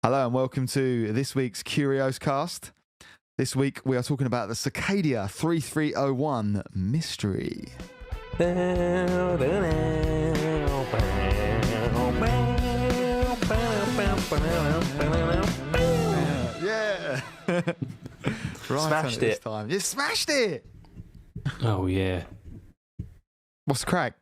Hello and welcome to this week's Curios cast. This week we are talking about the Cicada 3301 mystery. Yeah. Right, Smashed it. this time. You smashed it. Oh, yeah. What's the crack?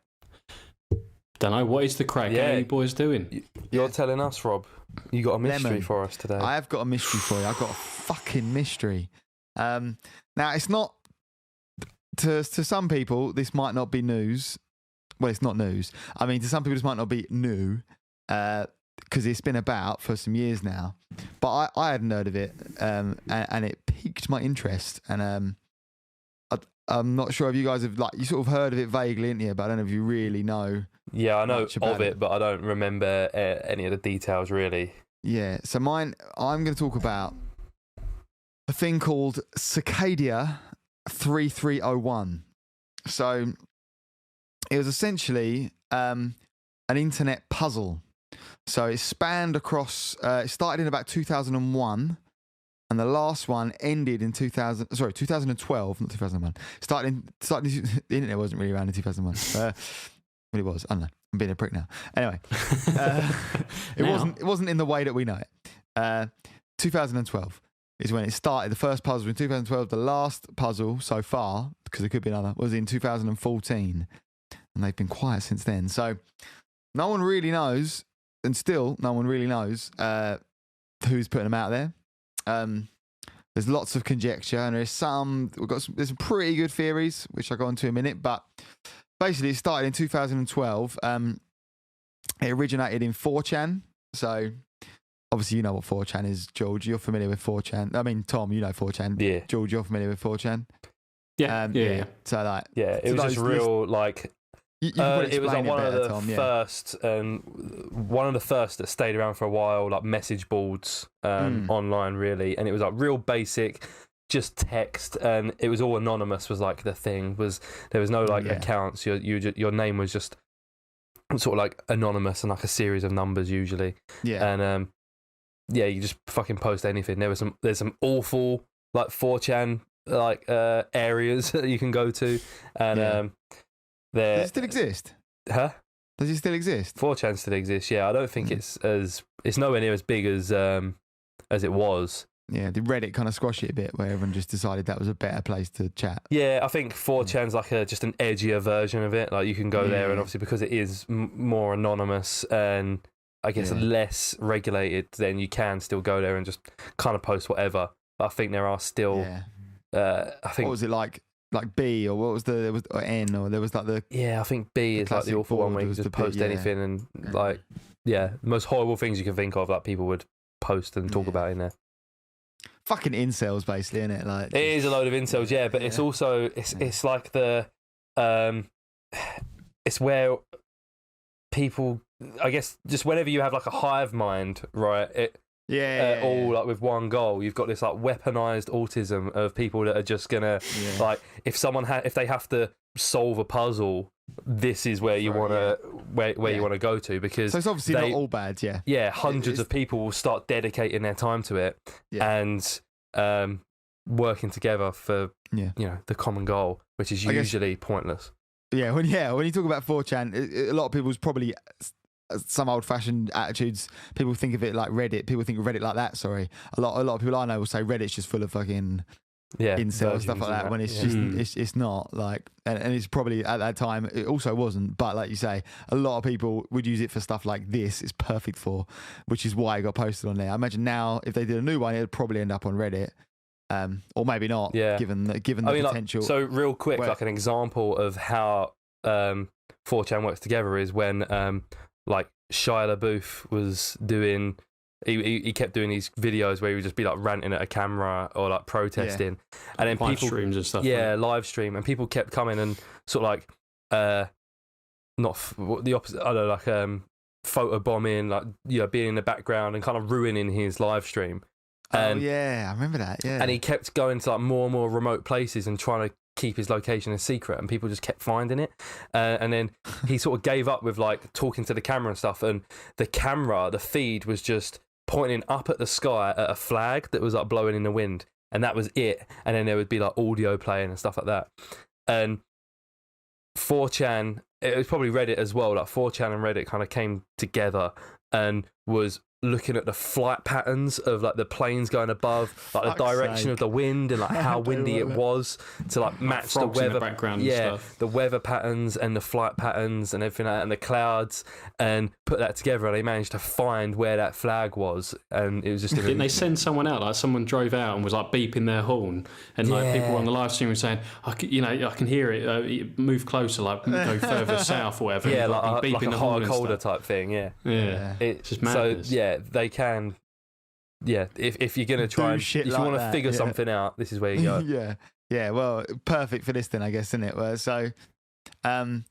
Don't know. What is the crack? Yeah. How are you boys doing? You're telling us, Rob. You got a mystery Lemon. for us today. I have got a mystery for you. I've got a fucking mystery. Now, it's not... To some people, this might not be news. Well, it's not news. I mean, to some people, this might not be new because it's been about for some years now. But I hadn't heard of it, and it piqued my interest. And I'm not sure if you guys have, like, you sort of heard of it vaguely, didn't you? But I don't know if you really know. Yeah, I know much about of it, but I don't remember any of the details, really. Yeah, so I'm going to talk about a thing called Cicada 3301. So it was essentially an internet puzzle. So it spanned across, it started in about 2001, and the last one ended in 2012, not 2001. The internet wasn't really around in 2001. Well, it was. I don't know. I'm being a prick now. Anyway, it wasn't in the way that we know it. 2012 is when it started. The first puzzle in 2012. The last puzzle so far, because there could be another, was in 2014, and they've been quiet since then. So no one really knows, and still no one really knows who's putting them out there. There's lots of conjecture, and there's some pretty good theories, which I'll go into in a minute, but basically it started in 2012. It originated in 4chan. So obviously you know what 4chan is, George. You're familiar with 4chan. I mean, Tom, you know 4chan. Yeah. George, you're familiar with 4chan. Yeah. Yeah. So like, Yeah, it was just real, like... you can probably it was like explain one better, of the Tom, yeah. first, one of the first that stayed around for a while, like message boards online, really, and it was like real basic, just text, and it was all anonymous. Was like the thing was there was no like accounts. Your name was just sort of like anonymous and like a series of numbers usually. Yeah, and you just fucking post anything. There's some awful like 4chan like areas that you can go to, and does it still exist? Huh? Does it still exist? 4chan still exists, yeah. I don't think it's nowhere near as big as it was. Yeah, did Reddit kind of squash it a bit where everyone just decided that was a better place to chat? Yeah, I think 4chan's like just an edgier version of it. Like you can go there, and obviously because it is more anonymous and I guess less regulated, then you can still go there and just kind of post whatever. I think there are still... I think... What was it like B, or what was there was or N, or there was like the... Yeah, I think B is like the awful one where you just post anything and like, the most horrible things you can think of, like people would post and talk about in there. Fucking incels, basically, isn't it? Like, it is a load of incels, yeah, but it's also it's like the it's where people, I guess, just whenever you have like a hive mind, right? All like with one goal. You've got this like weaponized autism of people that are just gonna like if they have to solve a puzzle, this is where you want to where you want to go to, because so it's obviously not all bad. Hundreds of people will start dedicating their time to it and working together for the common goal, which is usually pointless. When you talk about 4chan, a lot of people's probably some old-fashioned attitudes. People think of it like Reddit. People think of Reddit like that. Sorry, a lot of people I know will say Reddit's just full of fucking incel stuff like that. When it's just it's not like, and it's probably at that time it also wasn't. But like you say, a lot of people would use it for stuff like this. It's perfect for, which is why it got posted on there. I imagine now if they did a new one, it'd probably end up on Reddit. Or maybe not. Yeah. Given the potential. Like, so real quick, like an example of how 4chan works together is when like Shia LaBeouf was doing. He kept doing these videos where he would just be like ranting at a camera or like protesting, and then live streams and stuff. Live stream, and people kept coming and sort of like not the opposite. I don't know, like photo bombing, like being in the background and kind of ruining his live stream. And, I remember that. Yeah, and he kept going to like more and more remote places and trying to keep his location a secret, and people just kept finding it. And then he sort of gave up with like talking to the camera and stuff, and the feed was just pointing up at the sky at a flag that was like blowing in the wind, and that was it. And then there would be like audio playing and stuff like that. And 4chan, it was probably Reddit as well, like 4chan and Reddit kind of came together and was looking at the flight patterns of like the planes going above, like the direction of the wind and like how windy it was to like match the weather, in the background and stuff. the weather patterns and the flight patterns and everything like that, and the clouds, and put that together, and they managed to find where that flag was. And it was just didn't they send someone out, like someone drove out and was like beeping their horn, and like people on the live stream were saying, I can hear it, move closer, like go further south or whatever, like beeping a the horn hard colder and stuff. type thing. It's just madness. So they can, if you're gonna try and if you want to figure something out, this is where you go. Well, perfect for this then, I guess, isn't it? Well, so it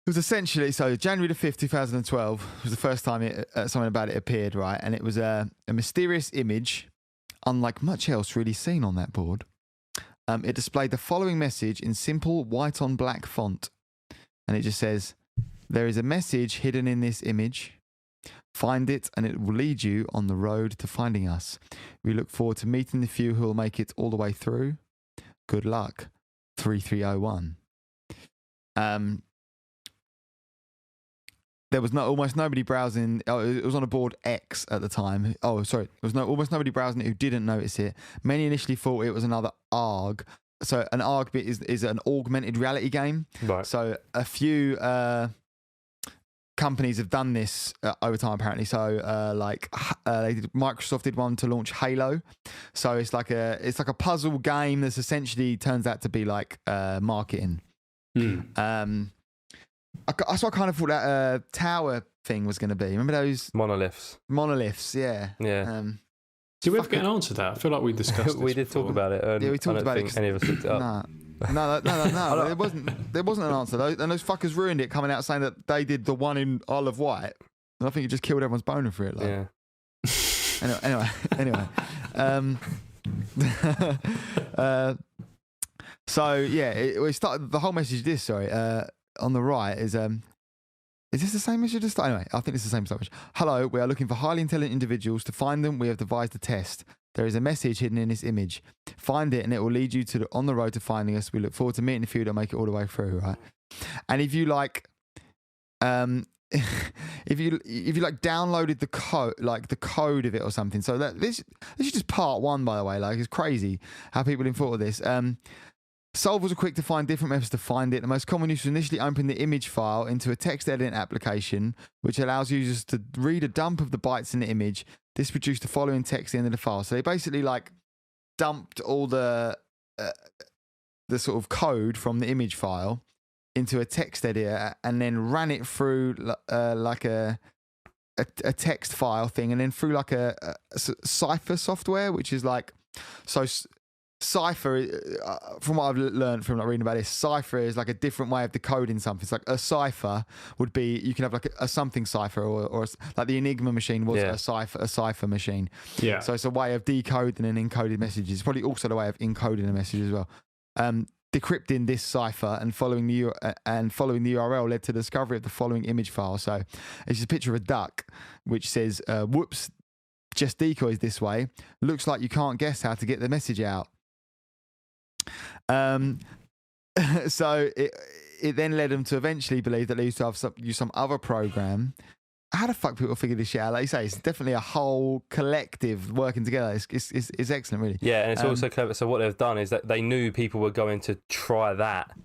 was essentially, so January the 5th 2012 was the first time something about it appeared, right? And it was a mysterious image, unlike much else really seen on that board. It displayed the following message in simple white on black font, and it just says, "There is a message hidden in this image. Find it and it will lead you on the road to finding us. We look forward to meeting the few who will make it all the way through. Good luck. 3301. There was almost nobody browsing. It was on a board X at the time. Oh, sorry. There was almost nobody browsing it who didn't notice it. Many initially thought it was another ARG. So an ARG bit is an augmented reality game. Right. So a few companies have done this over time, apparently. So Microsoft did one to launch Halo. So it's like a puzzle game that's essentially turns out to be like marketing. So I kind of thought that tower thing was going to be. Remember those monoliths? Yeah. Did we ever get an answer to that? I feel like we discussed this we did before. talk about it. Yeah, we talked about it. Any of us looked it up. No. There wasn't an answer. And those fuckers ruined it, coming out saying that they did the one in Isle of Wight. And I think it just killed everyone's boner for it. Like. Yeah. Anyway. So yeah, we started the whole message. On the right is this the same message? Anyway, I think it's the same message. Hello, we are looking for highly intelligent individuals. To find them, we have devised a test. There is a message hidden in this image. Find it, and it will lead you on the road to finding us. We look forward to meeting the few that make it all the way through. Right, and if you like, if you downloaded the code of it or something. So this is just part one, by the way. Like, it's crazy how people didn't thought of this. Solvers are quick to find different methods to find it. The most common use is initially open the image file into a text editing application, which allows users to read a dump of the bytes in the image. This produced the following text at the end of the file. So they basically like dumped all the sort of code from the image file into a text editor and then ran it through like a text file thing, and then through like a Cypher software, which is like Cypher, from what I've learned from reading about this, Cypher is like a different way of decoding something. It's like a cipher would be, you can have like a something cipher, or like the Enigma machine was a cipher machine. Yeah. So it's a way of decoding and encoding messages. It's probably also the way of encoding a message as well. Decrypting this cipher and following the URL led to the discovery of the following image file. So it's just a picture of a duck which says, "Whoops, just decoys this way. Looks like you can't guess how to get the message out." So it then led them to eventually believe that they used to have use some other program. How the fuck people figure this shit out? Like you say, it's definitely a whole collective working together. It's excellent, really. Yeah, and it's also clever. So what they've done is that they knew people were going to try that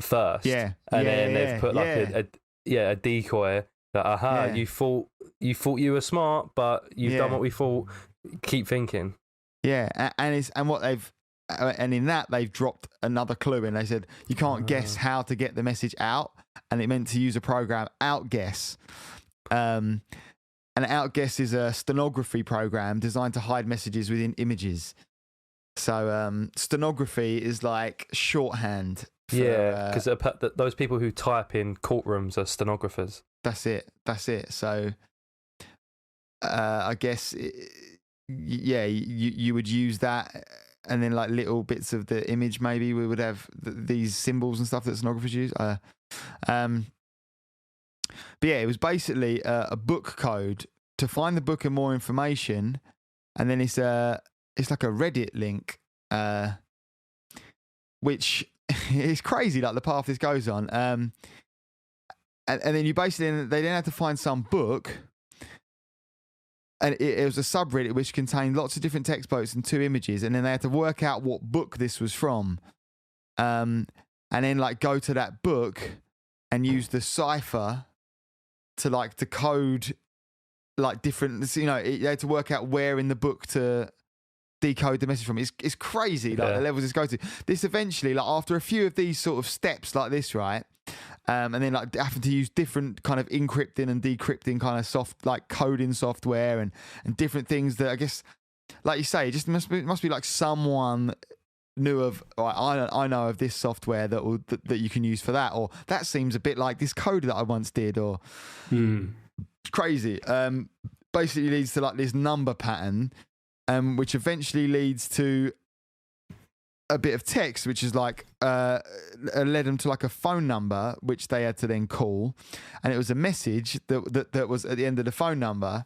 first. Yeah, and then they've put like a decoy that you thought you were smart, but you've done what we thought. Keep thinking. Yeah, and in that they've dropped another clue, and they said you can't guess how to get the message out, and it meant to use a program, Outguess. And Outguess is a stenography program designed to hide messages within images. So stenography is like shorthand. Because those people who type in courtrooms are stenographers. That's it. So I guess you would use that. And then like little bits of the image, maybe we would have these symbols and stuff that stenographers use. But yeah, it was basically a book code to find the book and more information, and then it's like a Reddit link, which is crazy, like the path this goes on. And then you basically, they then had to find some book, and it was a subreddit which contained lots of different text quotes and 2 images, and then they had to work out what book this was from, and then like go to that book and use the cipher to like decode like different, you know, they had to work out where in the book to decode the message from. It's crazy, like the levels this goes to. This eventually, like after a few of these sort of steps like this, right, and then like having to use different kind of encrypting and decrypting kind of soft like coding software and different things that I guess, like you say, it just must be like someone knew of. I know of this software that you can use for that, or that seems a bit like this code that I once did, or crazy. Basically leads to like this number pattern. Which eventually leads to a bit of text, which is like led them to like a phone number, which they had to then call, and it was a message that was at the end of the phone number,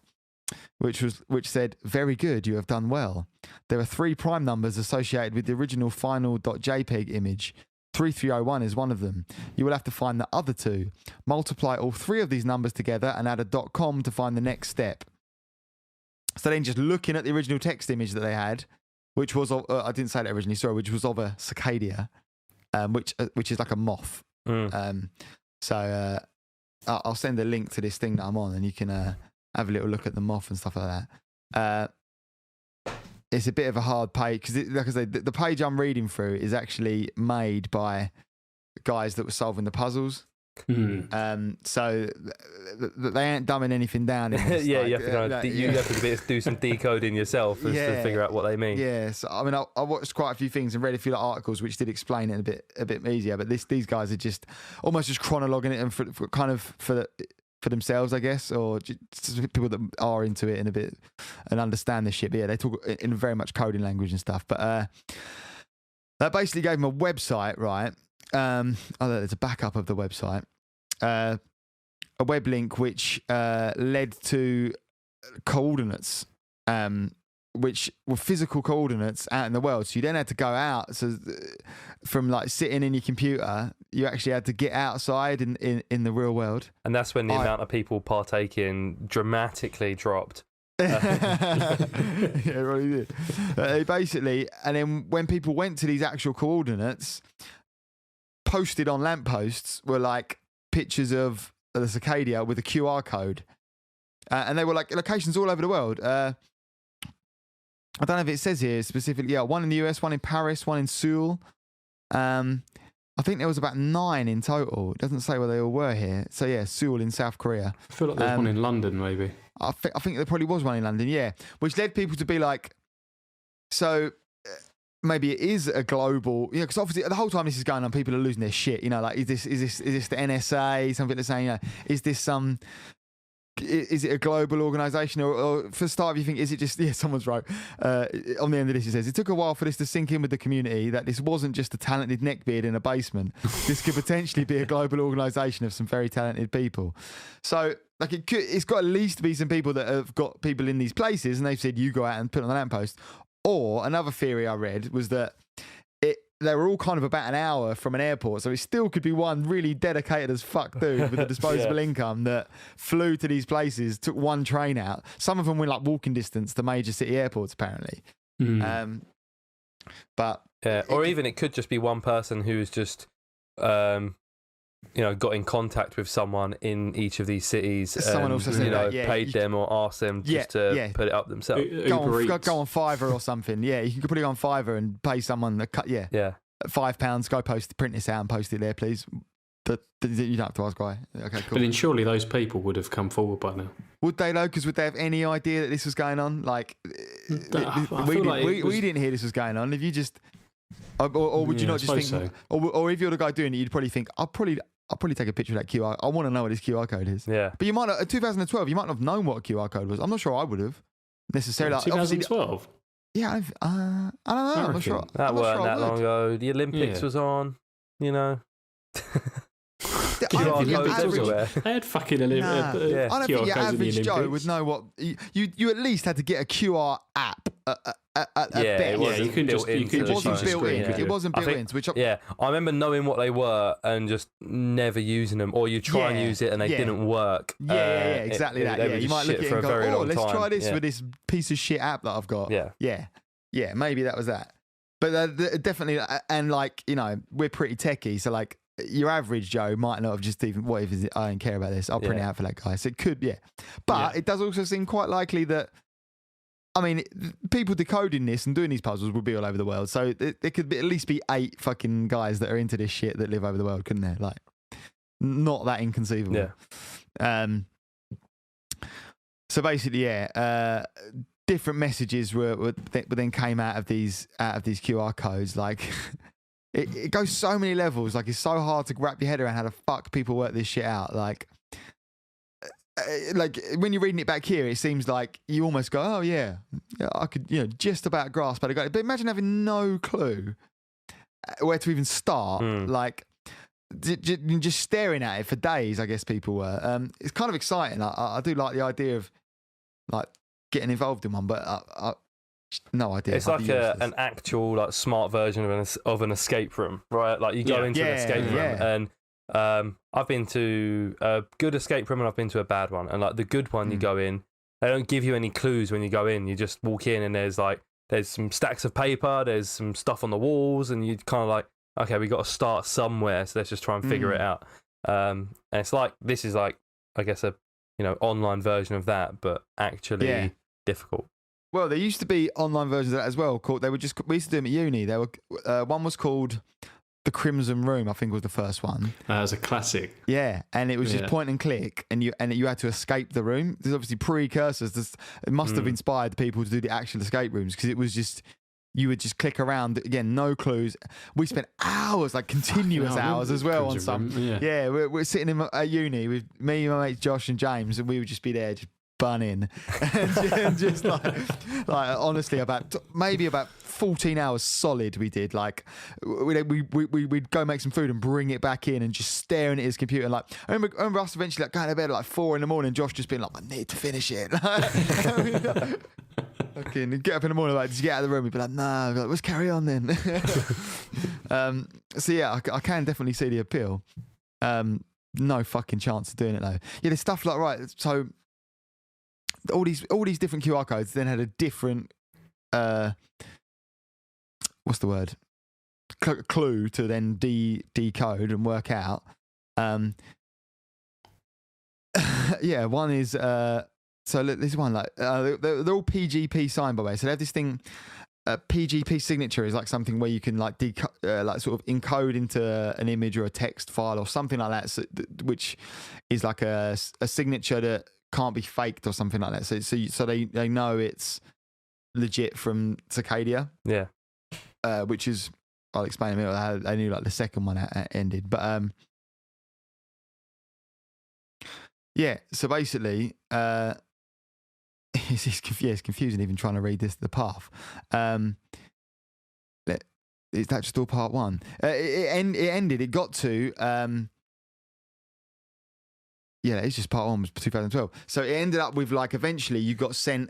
which said, "Very good, you have done well. There are 3 prime numbers associated with the original final.jpg image. 3301 is one of them. You will have to find the other 2. Multiply all 3 of these numbers together and add a .com to find the next step." So then just looking at the original text image that they had, which was, I didn't say that originally, sorry, which was of a cicada, which is like a moth. So I'll send a link to this thing that I'm on, and you can have a little look at the moth and stuff like that. It's a bit of a hard page, because like I say, the page I'm reading through is actually made by guys that were solving the puzzles. So they ain't dumbing anything down in this. You like, have to do some decoding yourself to figure out what they mean. Yeah, so I mean, I watched quite a few things and read a few articles which did explain it a bit easier. But these guys are just almost just chronologing it and for themselves, I guess, or just people that are into it and understand this shit. But yeah, they talk in very much coding language and stuff. But that basically gave them a website, right? There's a backup of the website, a web link which led to coordinates, which were physical coordinates out in the world. So you then had to go out. So from like sitting in your computer, you actually had to get outside in the real world. And that's when the amount of people partaking dramatically dropped. Yeah, it really did. They basically, and then when people went to these actual coordinates, posted on lampposts were like pictures of the cicada with a QR code, and they were like locations all over the world. I don't know if it says here specifically. Yeah, one in the US, one in Paris, one in Seoul. I think there was about 9 in total. It doesn't say where they all were here. So yeah, Seoul in South Korea. I feel like there's one in London, maybe. I think there probably was one in London. Yeah, which led people to be like, so. Maybe it is a global, because obviously the whole time this is going on, people are losing their shit. You know, like is this the NSA? Something they're saying, is this is it a global organisation, or for the start, you think, is it just? Yeah, someone's right. On the end of this, it says it took a while for this to sink in with the community that this wasn't just a talented neckbeard in a basement. This could potentially be a global organisation of some very talented people. So. Like it's got at least to be some people that have got people in these places, and they've said you go out and put it on the lamppost. Or another theory I read was that they were all kind of about an hour from an airport, so it still could be one really dedicated as fuck dude with a disposable income that flew to these places, took one train out. Some of them were like walking distance to major city airports, apparently. But or even it could just be one person who's just got in contact with someone in each of these cities. Someone else has paid them or asked them just to put it up themselves. Go on Fiverr or something. Yeah, you can put it on Fiverr and pay someone to cut. Yeah, £5. Go print this out and post it there, please. You don't have to ask why. Okay, cool. But then surely those people would have come forward by now. Would they though? Because would they have any idea that this was going on? Like, we didn't hear this was going on. If you just, or would you not just think? So. Or if you're the guy doing it, you'd probably think, I'll probably take a picture of that QR. I want to know what this QR code is. Yeah. But you might not, 2012, you might not have known what a QR code was. I'm not sure I would have necessarily. 2012? Yeah, I don't know. I'm not sure. That weren't that long ago. The Olympics was on, QR your codes average- everywhere. They had fucking Nah. Yeah. I don't think QR your codes in the average Joe Olympics. would know what you at least had to get a QR app at Yeah, best. it you wasn't couldn't just- built you into couldn't It the just wasn't use phone. the built screen, in. could you? It wasn't I built think- in. Which Yeah, I remember knowing what they were and just never using them, or you try and Yeah, use it and they yeah. didn't work. yeah, exactly that. they Yeah, were you just might look shit at it for and a go, very "Oh, long let's time. try this Yeah. with this piece of shit app that I've got." Yeah. Yeah. Maybe that was that. But definitely, and like we're pretty techie, so like your average Joe might not have just even what if is it? I don't care about this. I'll print it Yeah. out for that guy. So it could, but it does also seem quite likely that. I mean, people decoding this and doing these puzzles would be all over the world. So there could be, at least be 8 fucking guys that are into this shit that live over the world, couldn't there? Like, not that inconceivable. Yeah. So basically, different messages were then came out of these QR codes. Like, it goes so many levels. Like, it's so hard to wrap your head around how the fuck people work this shit out. Like when you're reading it back here, it seems like you almost go, "Oh yeah, I could just about grasp how to go." But imagine having no clue where to even start. Like just staring at it for days. I guess people were. It's kind of exciting. I do like the idea of like getting involved in one, but I no idea. It's like an actual like smart version of an escape room, right? Like you go into an escape room, and I've been to a good escape room and I've been to a bad one. And like the good one, you go in, they don't give you any clues when you go in. You just walk in and there's some stacks of paper, there's some stuff on the walls, and you kind of like, okay, we got to start somewhere, so let's just try and figure it out. And it's like this is like, I guess, a online version of that, but actually difficult. Well, there used to be online versions of that as well. We used to do them at uni. There were one was called The Crimson Room, I think was the first one. That was a classic. Yeah, and it was just point and click, and you had to escape the room. There's obviously precursors. It must have inspired people to do the actual escape rooms, because it was just, you would just click around, again, no clues. We spent hours, like continuous hours as well on some. Yeah, we're sitting at uni with me, my mates Josh and James, and we would just be there just bunning and just like honestly maybe about 14 hours solid we did. Like we'd go make some food and bring it back in and just staring at his computer. Like I remember us eventually like going to bed at like 4 a.m, Josh just being like, I need to finish it. Okay, and get up in the morning, like just get out of the room. He'd be like, no, like, let's carry on then. So yeah, I can definitely see the appeal. No fucking chance of doing it though. Yeah, there's stuff like, right, so all these different QR codes then had a different what's the word? Clue to then decode and work out. Yeah, one is so look, this one like they're all PGP signed, by the way. So they have this thing. PGP signature is like something where you can like like sort of encode into an image or a text file or something like that, so, which is like a signature that can't be faked or something like that. So they know it's legit from Cicada. Yeah. Which is, I'll explain in a minute how I knew like the second one ended, but yeah. So basically, it's confusing even trying to read the path. Is that just all part one? It ended. It got to. Yeah, it's just part one was 2012. So it ended up with like eventually you got sent.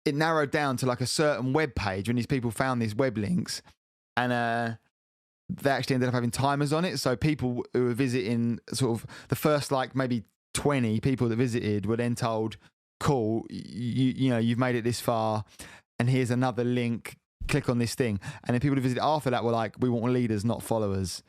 It narrowed down to like a certain web page when these people found these web links, and they actually ended up having timers on it. So people who were visiting, sort of the first like maybe 20 people that visited were then told, "Cool, you've made it this far, and here's another link. Click on this thing." And then people who visited after that were like, "We want leaders, not followers."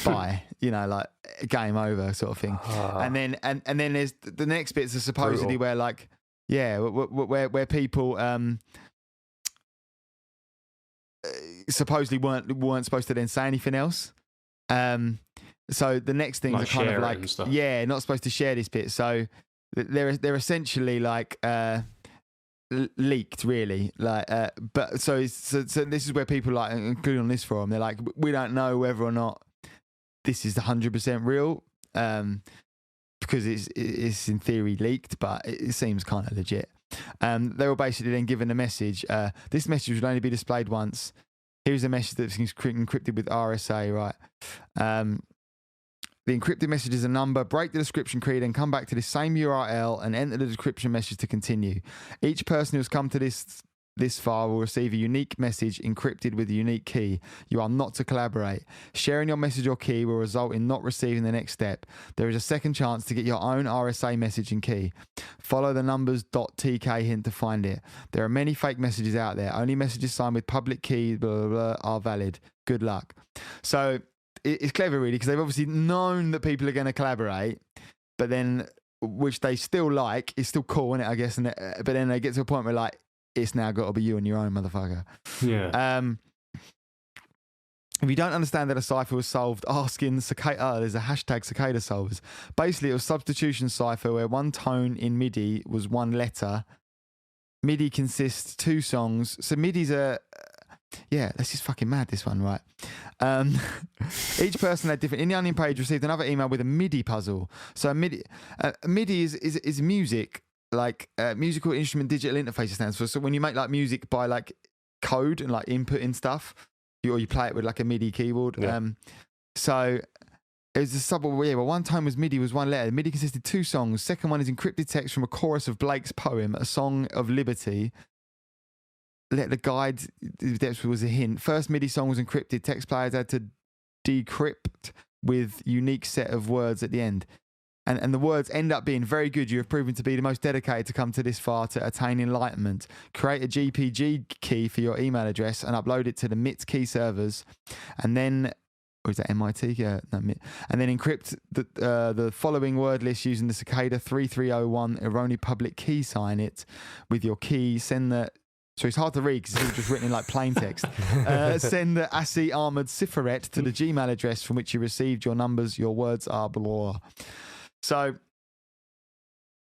Bye, like game over sort of thing. And then there's the next bits are supposedly where like, yeah, where people supposedly weren't supposed to then say anything else. So the next things like are kind of like, yeah, not supposed to share this bit. So they're essentially like leaked, really. Like, but so this is where people like, including on this forum, they're like, we don't know whether or not this is 100% real, because it's in theory leaked, but it seems kind of legit. They were basically then given a message. This message would only be displayed once. Here's a message that's encrypted with RSA, right? The encrypted message is a number. Break the description key, then come back to the same URL and enter the description message to continue. Each person who's come to this far will receive a unique message encrypted with a unique key. You are not to collaborate. Sharing your message or key will result in not receiving the next step. There is a second chance to get your own RSA message and key. Follow the numbers.tk hint to find it. There are many fake messages out there. Only messages signed with public key blah, blah, blah, are valid. Good luck. So it's clever, really, because they've obviously known that people are going to collaborate, but then, which they still like, it's still cool, isn't it, I guess, but then they get to a point where, like, it's now got to be you on your own, motherfucker. Yeah. If you don't understand that a cipher was solved, asking Cicada, there's a hashtag Cicada solvers. Basically, it was substitution cipher where one tone in MIDI was one letter. MIDI consists two songs. So MIDI's this is fucking mad, this one, right? Each person had different. In the Onion page, received another email with a MIDI puzzle. So MIDI is music. Like musical instrument digital interface stands for. So when you make like music by like code and like inputting stuff, or you play it with like a MIDI keyboard. Yeah. So it was a sub. Well, one time was MIDI was one letter. MIDI consisted of two songs. Second one is encrypted text from a chorus of Blake's poem, A Song of Liberty. Let the guide the depths was a hint. First MIDI song was encrypted. Text players had to decrypt with unique set of words at the end. And the words end up being very good. You have proven to be the most dedicated to come to this far to attain enlightenment. Create a GPG key for your email address and upload it to the MIT key servers. And then, or is that MIT? Yeah, no, MIT. And then encrypt the following word list using the Cicada 3301 Eroni public key sign it with your key. Send the... So it's hard to read because it's all just written in like plain text. Send the ASCII armored cipheret to the Gmail address from which you received your numbers. Your words are blah. So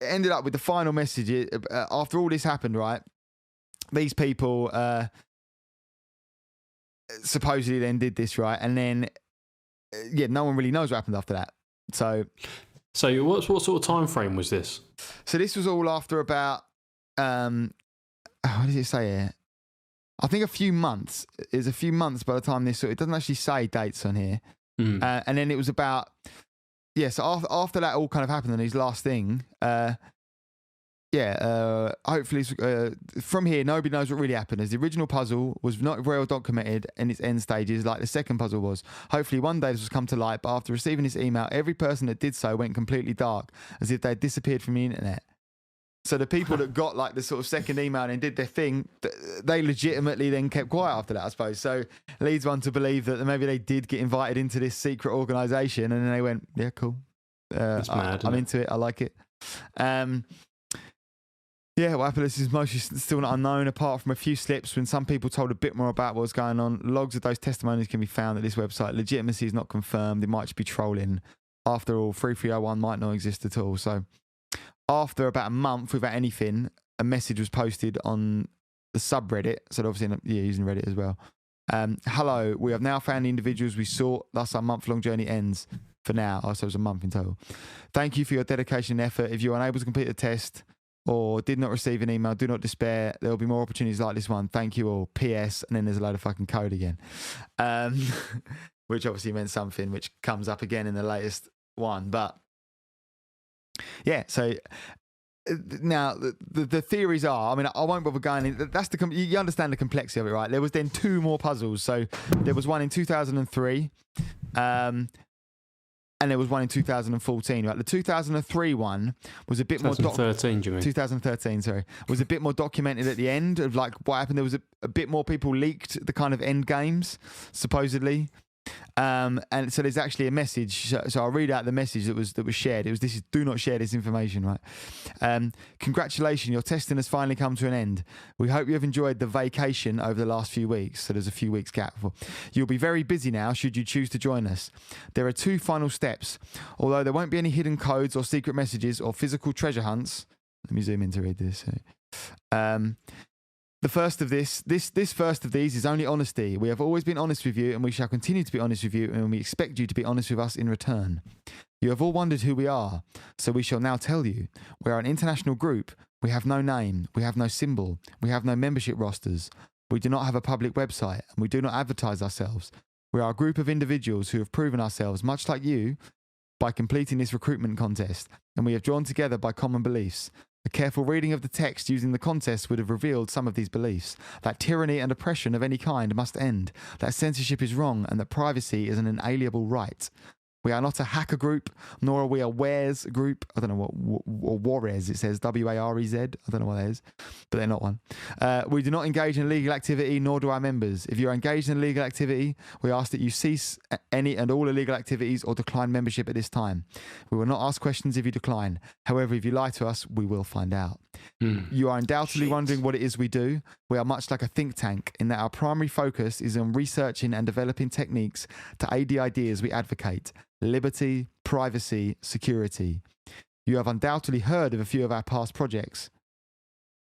it ended up with the final message. After all this happened, right, these people supposedly then did this, right? And then, no one really knows what happened after that. So what sort of time frame was this? So this was all after about, what did it say here? I think a few months. It was a few months by the time this, so it doesn't actually say dates on here. And then it was about... so after that all kind of happened, and his last thing, hopefully from here, nobody knows what really happened, as the original puzzle was not well documented in its end stages like the second puzzle was. Hopefully one day this will come to light, but after receiving this email, every person that did so went completely dark, as if they had disappeared from the internet. So the people that got like the sort of second email and did their thing, they legitimately then kept quiet after that, I suppose. So it leads one to believe that maybe they did get invited into this secret organisation, and then they went, yeah, cool. I'm into it. I like it. What happened is mostly still not unknown, apart from a few slips when some people told a bit more about what was going on. Logs of those testimonies can be found at this website. Legitimacy is not confirmed. It might just be trolling. After all, 3301 might not exist at all. So after about a month without anything, a message was posted on the subreddit. So obviously, using Reddit as well. Hello, we have now found the individuals we sought. Thus, our month-long journey ends for now. So it was a month in total. Thank you for your dedication and effort. If you're unable to complete the test or did not receive an email, do not despair. There will be more opportunities like this one. Thank you all. PS. And then there's a load of fucking code again. Which obviously meant something, which comes up again in the latest one. But yeah, so now the theories are, I mean, I won't bother going in. That's you understand the complexity of it, right? There was then two more puzzles. So there was one in 2003, and there was one in 2014. Right? The 2003 one was a bit more... 2013, do you mean? 2013, sorry. Was a bit more documented at the end of like what happened. There was a bit more people leaked the kind of end games, supposedly. And so there's actually a message. So I'll read out the message that was shared. This is do not share this information, right? Congratulations, your testing has finally come to an end. We hope you have enjoyed the vacation over the last few weeks. So there's a few weeks gap. You'll be very busy now should you choose to join us. There are two final steps. Although there won't be any hidden codes or secret messages or physical treasure hunts. Let me zoom in to read this. The first of this first of these is only honesty. We have always been honest with you, and we shall continue to be honest with you, and we expect you to be honest with us in return. You have all wondered who we are, so we shall now tell you. We are an international group. We have no name. We have no symbol. We have no membership rosters. We do not have a public website, and we do not advertise ourselves. We are a group of individuals who have proven ourselves, much like you, by completing this recruitment contest, and we have drawn together by common beliefs. A careful reading of the text using the contest would have revealed some of these beliefs. That tyranny and oppression of any kind must end, that censorship is wrong, and that privacy is an inalienable right. We are not a hacker group, nor are we a wares group. I don't know or Warez, it says W-A-R-E-Z. I don't know what that is, but they're not one. We do not engage in illegal activity, nor do our members. If you're engaged in illegal activity, we ask that you cease any and all illegal activities or decline membership at this time. We will not ask questions if you decline. However, if you lie to us, we will find out. You are undoubtedly wondering what it is we do. We are much like a think tank in that our primary focus is on researching and developing techniques to aid the ideas we advocate. Liberty, privacy, security. You have undoubtedly heard of a few of our past projects.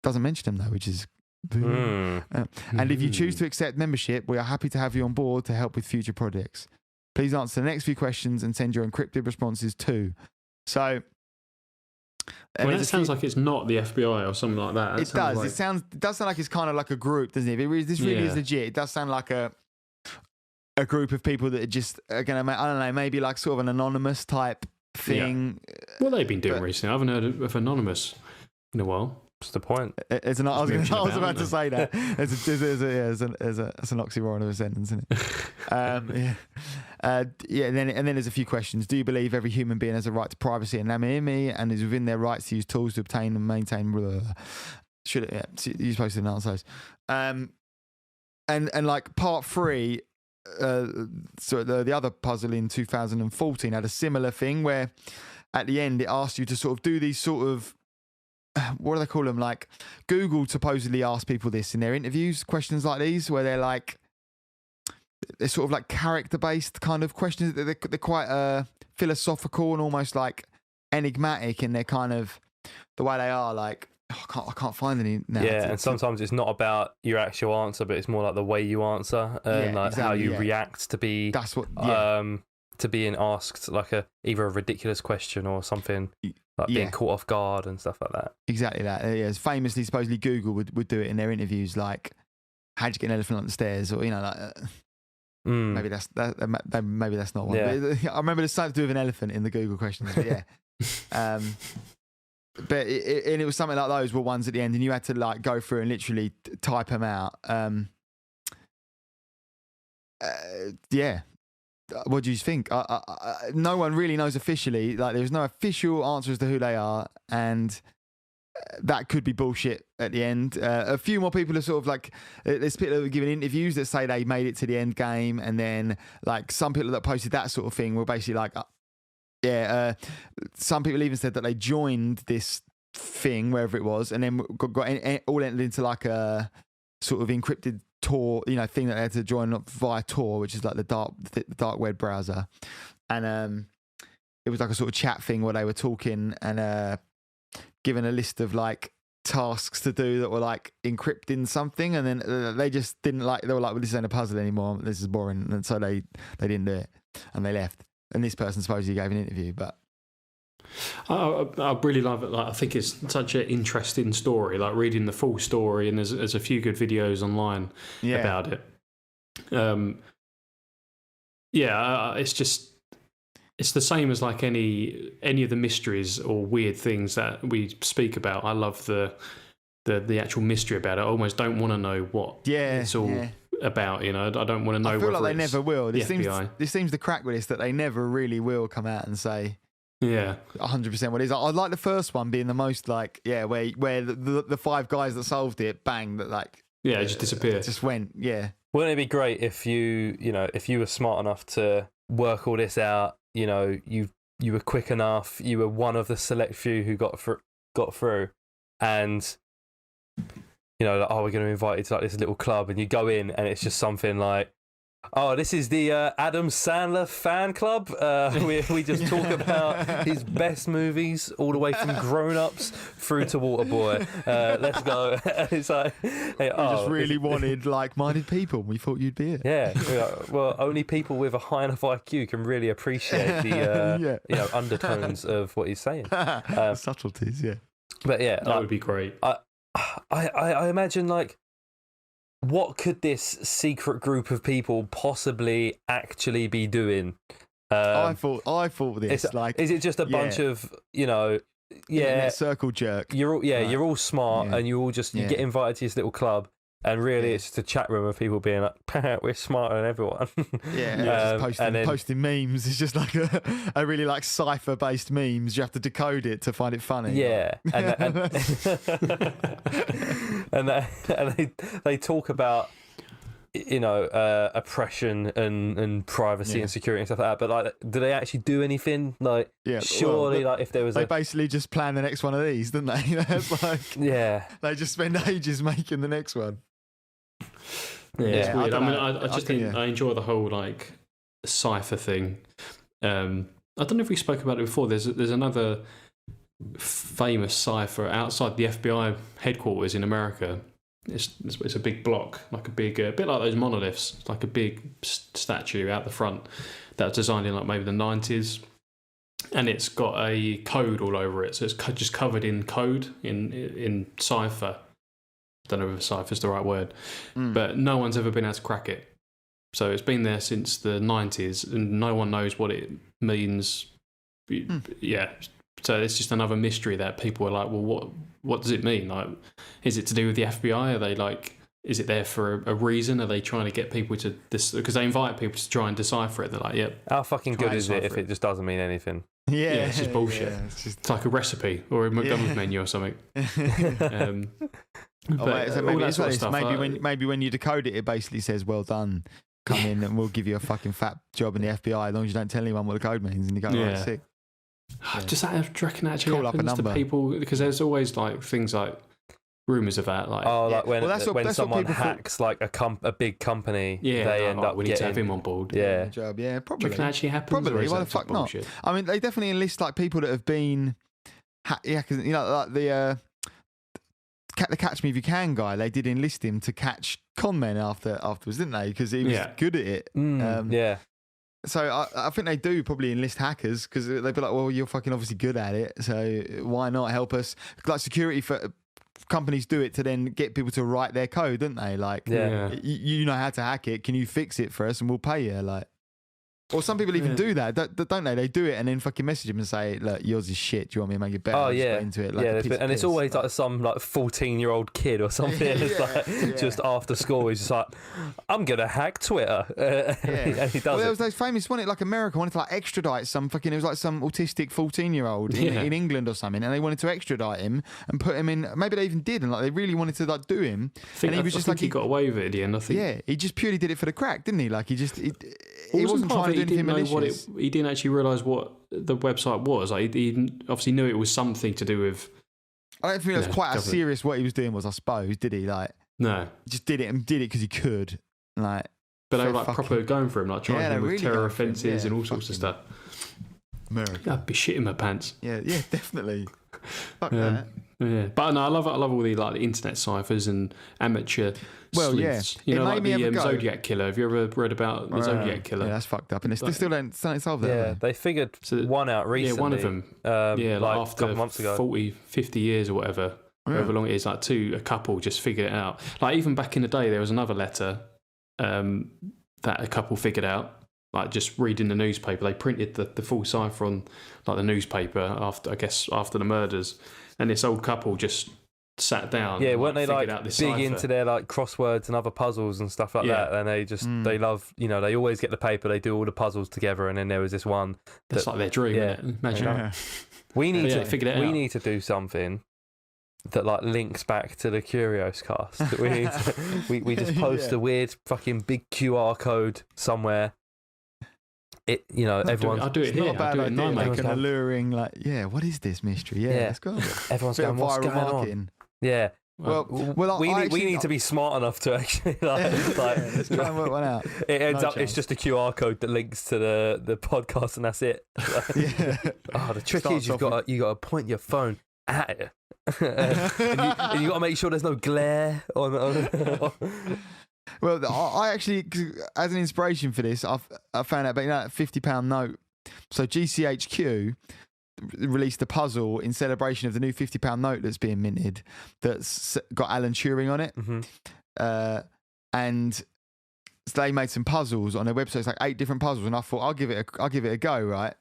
Doesn't mention them though, which is... And if you choose to accept membership, we are happy to have you on board to help with future projects. Please answer the next few questions and send your encrypted responses too. So... Well, that sounds like it's not the FBI or something like that. It does. It does sound like it's kind of like a group, doesn't it? If this really is legit, it does sound like a group of people that are just are going to make, I don't know, maybe like sort of an anonymous type thing. Yeah. What they've been doing recently. I haven't heard of anonymous in a while. What's the point? It's an, I was about to say that. It's an oxymoron of a sentence, isn't it? And then there's a few questions. Do you believe every human being has a right to privacy and anonymity and is within their rights to use tools to obtain and maintain... You're supposed to announce those. And like part 3... so the other puzzle in 2014 had a similar thing where at the end it asked you to sort of do these sort of, what do they call them, like Google supposedly asked people this in their interviews, questions like these where they're sort of like character based kind of questions. They're quite philosophical and almost like enigmatic in their kind of the way they are. Like I can't find any now. Yeah, and sometimes it's not about your actual answer, but it's more like the way you answer and how you react to be. That's what. Yeah. To being asked like either a ridiculous question or something like being caught off guard and stuff like that. Exactly that. Yeah, famously, supposedly Google would do it in their interviews, like how'd you get an elephant up the stairs, or like. Maybe that's not one. Yeah. But I remember there's something to do with an elephant in the Google questions. But yeah. But it was something like those were ones at the end, and you had to like go through and literally type them out. Yeah. What do you think? No one really knows officially. Like, there's no official answer as to who they are, and that could be bullshit at the end. A few more people are sort of like, there's people that are giving interviews that say they made it to the end game, and then like some people that posted that sort of thing were basically like, some people even said that they joined this thing wherever it was, and then got all entered into like a sort of encrypted Tor, thing that they had to join up via Tor, which is like the dark web browser, and it was like a sort of chat thing where they were talking and given a list of like tasks to do that were like encrypting something, and then they just didn't like. They were like, "Well, this ain't a puzzle anymore. This is boring," and so they didn't do it, and they left. And this person supposedly gave an interview, but I really love it. Like, I think it's such an interesting story. Like reading the full story, and there's a few good videos online about it. It's the same as like any of the mysteries or weird things that we speak about. I love the actual mystery about it. I almost don't want to know what it's all about. I don't want to know. I feel like they never will. This seems the crack with this that they never really will come out and say 100% what it is. I like the first one being the most like where the 5 guys that solved it, bang, that like it just disappeared. It just went. Wouldn't it be great if if you were smart enough to work all this out? You were quick enough. You were one of the select few who got through, and we're going to invite you to like this little club, and you go in, and it's just something like, oh, this is the Adam Sandler fan club. We just talk about his best movies, all the way from Grown Ups through to Waterboy. Let's go. It's like, hey, we just really wanted like-minded people. We thought you'd be it. Yeah. Well, only people with a high enough IQ can really appreciate the undertones of what he's saying. Subtleties, yeah. But yeah, that would be great. I imagine like, what could this secret group of people possibly actually be doing? I thought this is it just a bunch of circle jerk? You're all smart and you all just you get invited to this little club. And really, it's just a chat room of people being like, "We're smarter than everyone." Posting memes. It's just like a really like cipher-based memes. You have to decode it to find it funny. Yeah, and they talk about oppression and privacy and security and stuff like that. But like, do they actually do anything? Like, surely, like if there was, they basically just plan the next one of these, didn't they? It's like they just spend ages making the next one. Yeah, it's weird. I just think I enjoy the whole like cipher thing. I don't know if we spoke about it before. There's another famous cipher outside the FBI headquarters in America. It's a big block, like a big bit like those monoliths. It's like a big statue out the front that's designed in like maybe the 90s, and it's got a code all over it. So it's just covered in code in cipher. Don't know if cipher's the right word, but no one's ever been able to crack it. So it's been there since the 90s, and no one knows what it means. Yeah, so it's just another mystery that people are like, well, what does it mean? Like, is it to do with the FBI? Are they like, is it there for a reason? Are they trying to get people to this? Because they invite people to try and decipher it. They're like, yep. How fucking good is it if it just doesn't mean anything? Yeah, it's just bullshit. Yeah, it's like a recipe or a McDonald's menu or something. Maybe when you decode it, it basically says, "Well done, come in and we'll give you a fucking fat job in the FBI as long as you don't tell anyone what the code means." And you go, "Right, sick." Just that, do you reckon that actually happens to people? Because there's always like things like rumours of that, like when someone hacks like a big company, they end up we need to have him on board. Job. Yeah, probably. Do you reckon that actually happens? Probably. Why the fuck not? I mean, they definitely enlist like people that have been, because like the Catch Me If You Can guy. They did enlist him to catch con men afterwards, didn't they? Because he was good at it. So I think they do probably enlist hackers because they'd be like, well, you're fucking obviously good at it, so why not help us? Like security for companies do it to then get people to write their code, don't they? Like, you know how to hack it. Can you fix it for us and we'll pay you? Like, or some people even do that, don't they? They do it and then fucking message him and say, look, yours is shit. Do you want me to make it better? Oh, yeah. Into it like and it's always like some like 14-year-old kid or something. It's just after school, he's just like, I'm going to hack Twitter. And he does there was those famous, wasn't it? Like America wanted to like extradite some fucking, it was like some autistic 14-year-old in England or something, and they wanted to extradite him and put him in, maybe they even did, and like they really wanted to like do him. And he was just like, he got away with it at the end, I think. Yeah, he just purely did it for the crack, didn't he? Like he wasn't trying to do anything malicious. He didn't actually realise what the website was. Like, he obviously knew it was something to do with. I don't think it was quite as serious what he was doing was, I suppose, did he? Like, no, he just did it because he could. Like, but they were like proper going for him, like trying him with really terror offences and all sorts of stuff. America, I'd be shitting my pants. Yeah, definitely. Fuck that. Yeah, but no, I love all the like the internet ciphers and amateur sleuths. You know, like the Zodiac Killer. Have you ever read about the Zodiac Killer? Yeah, that's fucked up, and it's still don't solve that. Yeah, they figured one out recently. Yeah, one of them. Like after a couple months ago, 40, 50 years or whatever, however long it is, like a couple just figured it out. Like even back in the day, there was another letter that a couple figured out. Like just reading the newspaper, they printed the full cipher on like the newspaper after the murders, and this old couple just sat down. Yeah, and, weren't they like big cipher into their like crosswords and other puzzles and stuff like that? And they just they love, they always get the paper, they do all the puzzles together, and then there was this one that's like their dream. Yeah, imagine that. We need to do something that like links back to the Curios cast. We just post a weird fucking big QR code somewhere. Everyone's... I'll do it here. Not a bad idea, like an alluring, like, what is this mystery? Let's go. Everyone's going, what's going on? Yeah. Well, we need to be smart enough to actually let's try and work one out. It ends up it's just a QR code that links to the podcast, and that's it. The trick is you got to point your phone at it, and you got to make sure there's no glare on. Well, I actually, as an inspiration for this, I found out about that £50 note. So GCHQ released a puzzle in celebration of the new £50 note that's being minted that's got Alan Turing on it. Mm-hmm. And they made some puzzles on their website. It's like 8 different puzzles, and I thought I'll give it a go. Right,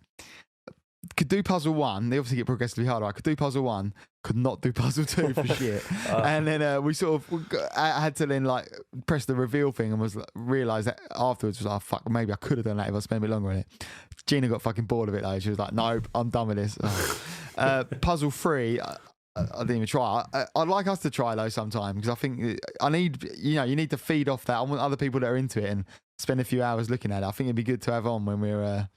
could do puzzle 1. They obviously get progressively harder. I could do puzzle 1, could not do puzzle 2 for shit. And then I had to then like press the reveal thing and realised that afterwards was like, fuck, maybe I could have done that if I spent a bit longer on it. Gina got fucking bored of it though. She was like, nope, I'm done with this. Puzzle 3, I didn't even try. I'd like us to try though sometime, because I think I need, you need to feed off that. I want other people that are into it and spend a few hours looking at it. I think it'd be good to have on when we're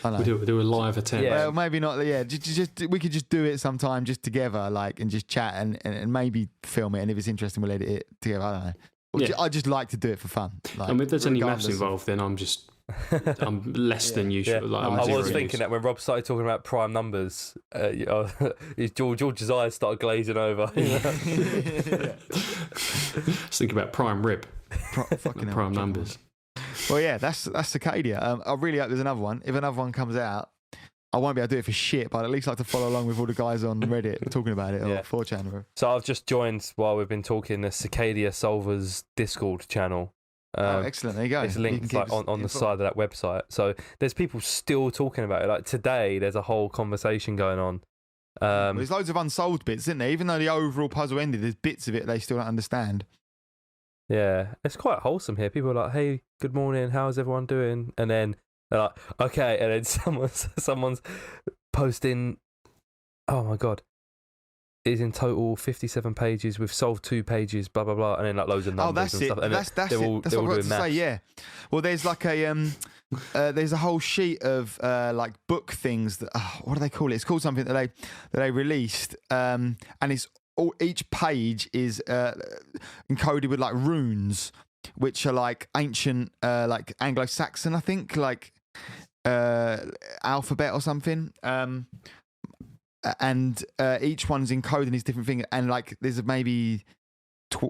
we do a live attempt. Yeah. Well, maybe not. Yeah, just we could just do it sometime, just together, like, and just chat and maybe film it. And if it's interesting, we'll edit it together. I don't know. I just like to do it for fun. Like, and if there's any maths involved, then I'm less than usual. Yeah. Like, I was thinking that when Rob started talking about prime numbers, George's eyes started glazing over. I was thinking about prime rib, prime numbers. Well, yeah, that's Cicada. I really hope there's another one. If another one comes out, I won't be able to do it for shit, but I'd at least like to follow along with all the guys on Reddit talking about it, or 4chan. So I've just joined, while we've been talking, the Cicada Solvers Discord channel. Excellent. There you go. It's linked like, on the side of that website. So there's people still talking about it. Like today, there's a whole conversation going on. There's loads of unsolved bits, isn't there? Even though the overall puzzle ended, there's bits of it they still don't understand. Yeah, it's quite wholesome here. People are like, "Hey, good morning. How's everyone doing?" And then they're like, "Okay," and then someone's posting. Oh my god, it's in total 57 pages. We've solved 2 pages. Blah blah blah, and then like loads of numbers and stuff. And that's it. That's what I was about to say. Yeah. Well, there's like there's a whole sheet of like book things that what do they call it? It's called something that they released, and it's. Each page is encoded with like runes, which are like ancient, like Anglo-Saxon, I think, like alphabet or something. And each one's encoding these different things. And like there's maybe, I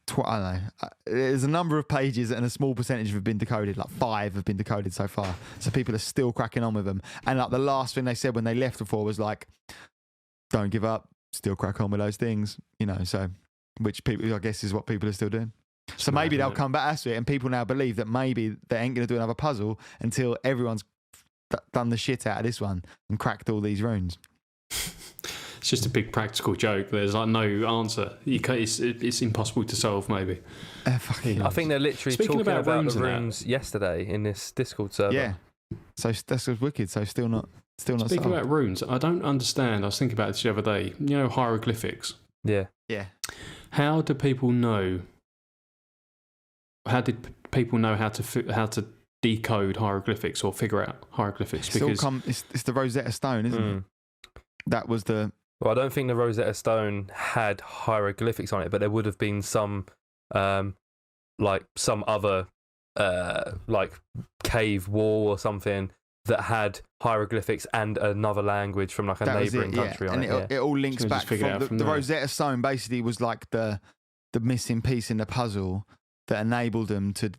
don't know, there's a number of pages and a small percentage have been decoded. Like 5 have been decoded so far. So people are still cracking on with them. And like the last thing they said when they left before was like, don't give up. Still crack on with those things, so which people, I guess, is what people are still doing. So maybe they'll come back to it, and people now believe that maybe they ain't going to do another puzzle until everyone's done the shit out of this one and cracked all these runes. It's just a big practical joke. There's like no answer. It's impossible to solve, maybe. I think they're literally talking about the runes yesterday in this Discord server. Yeah. So that's wicked. So still not Speaking solved. About runes, I don't understand. I was thinking about this the other day. Hieroglyphics. Yeah. Yeah. How do people know? How did people know how to decode hieroglyphics or figure out hieroglyphics? It's the Rosetta Stone, isn't it? That was the. Well, I don't think the Rosetta Stone had hieroglyphics on it, but there would have been some, like some other, like cave wall or something that had hieroglyphics and another language from like a neighbouring country on it. It all links back from the Rosetta Stone. Basically, was like the missing piece in the puzzle that enabled them to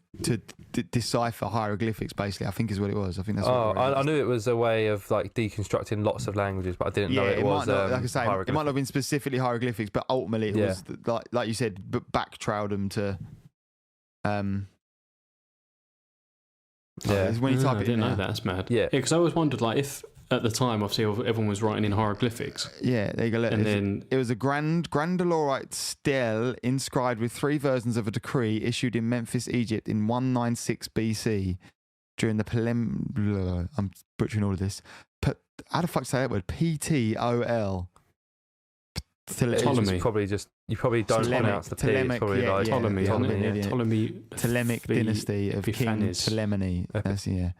decipher hieroglyphics. Basically, I think is what it was. I think that's. I knew it was a way of like deconstructing lots of languages, but I didn't know it was. Like I say, it might not have been specifically hieroglyphics, but ultimately it was like you said, backtrailed them to. When you type it I didn't in know that. That's mad. Yeah, because I always wondered, like, if at the time, obviously, everyone was writing in hieroglyphics. Yeah, there you go. And then it was a Grandolorite stele inscribed with 3 versions of a decree issued in Memphis, Egypt, in 196 BC during the I'm butchering all of this. How the fuck say that word? PTOL. Ptolemy. You probably don't pronounce the P. It's probably like Ptolemaic dynasty of King Ptolemy. Okay.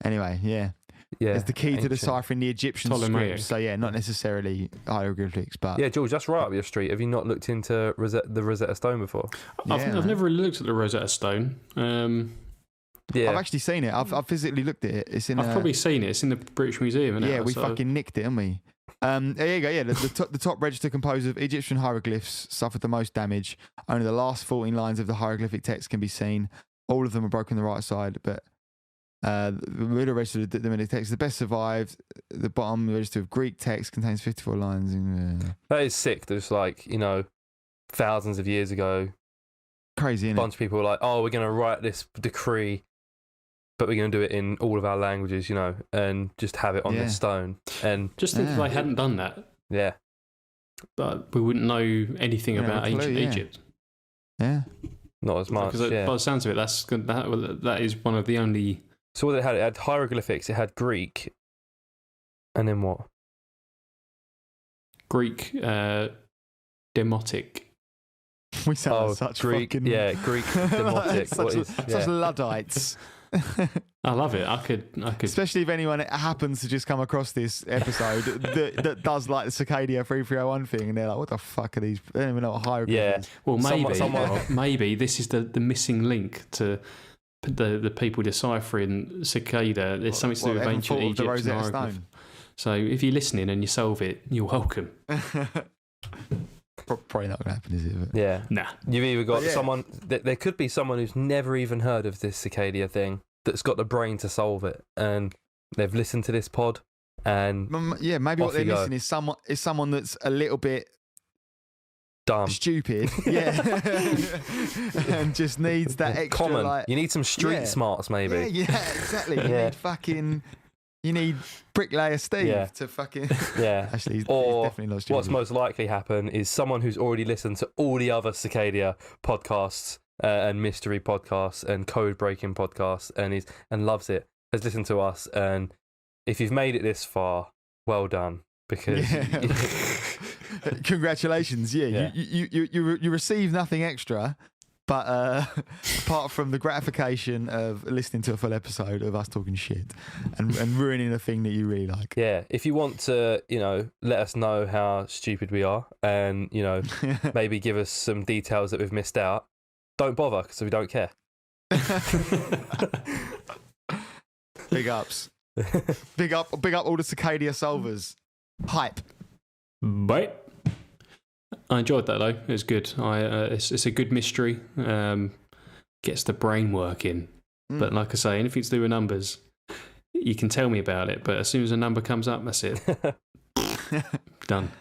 Anyway, yeah. It's the key to deciphering the Egyptian script. So yeah, not necessarily hieroglyphics, but yeah, George, that's right up your street. Have you not looked into the Rosetta Stone before? I've never really looked at the Rosetta Stone. I've actually seen it. I've physically looked at it. I've probably seen it. It's in the British Museum. Yeah, we fucking nicked it, haven't we? There you go. Yeah, the top register composed of Egyptian hieroglyphs suffered the most damage. Only the last 14 lines of the hieroglyphic text can be seen. All of them are broken on the right side, but the middle register of the middle text, the best survived. The bottom register of Greek text contains 54 lines. That is sick. There's like, thousands of years ago, Crazy, a innit? bunch of people were like, oh, we're going to write this decree, but we're going to do it in all of our languages, and just have it on this stone. And just think if they hadn't done that, but we wouldn't know anything about ancient Egypt. Yeah, not as much. Because by the sounds of it, that is one of the only. So what it had hieroglyphics, it had Greek, and then what? Greek, demotic. We sound like such Greek, fucking... Greek demotic. such Luddites. I love it. I could. Especially if anyone happens to just come across this episode that does like the Cicada 3301 thing, and they're like, "What the fuck are these?" They don't even know what hieroglyphs is. Well, maybe this is the missing link to the people deciphering Cicada. There's something to do with ancient Egypt and hieroglyphs. So if you're listening and you solve it, you're welcome. Probably not going to happen, is it? But... Yeah. Nah. You've either got someone... There could be someone who's never even heard of this Cicada thing that's got the brain to solve it, and they've listened to this pod, and... Yeah, maybe what they're missing is someone that's a little bit... dumb. Stupid. Yeah. And just needs that extra... Common. You need some street smarts, maybe. Yeah, exactly. You need Bricklayer Steve to fucking... Yeah. Actually, he's or definitely not stupid. what's most likely happen is someone who's already listened to all the other Cicada podcasts and mystery podcasts and code-breaking podcasts and loves it, has listened to us, and if you've made it this far, well done, because... Congratulations. Yeah. You receive nothing extra. But apart from the gratification of listening to a full episode of us talking shit and ruining a thing that you really like. Yeah, if you want to, let us know how stupid we are and, maybe give us some details that we've missed out, don't bother because we don't care. Big ups. Big up all the Cicada solvers. Hype. Bye. I enjoyed that though. It was good. It's a good mystery. Gets the brain working. But like I say, anything to do with numbers, you can tell me about it. But as soon as a number comes up, that's it. Done.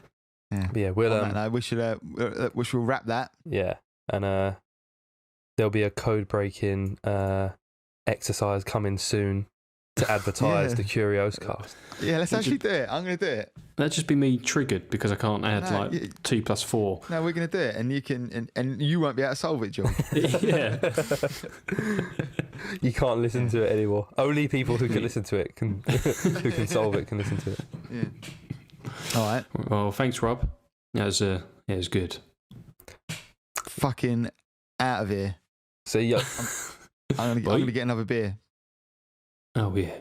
Yeah. We'll. We should wrap that. Yeah, and there'll be a code breaking exercise coming soon to advertise the Curios cast. Yeah, let's actually do it. I'm going to do it. That'd just be me triggered because I can't add 2 + 4. No, we're going to do it, and you can, and you won't be able to solve it, John. Yeah. You can't listen to it anymore. Only people who can listen to it who can solve it can listen to it. Yeah. All right. Well, thanks, Rob. It was good. Fucking out of here. See ya. I'm going to get another beer. Oh, yeah.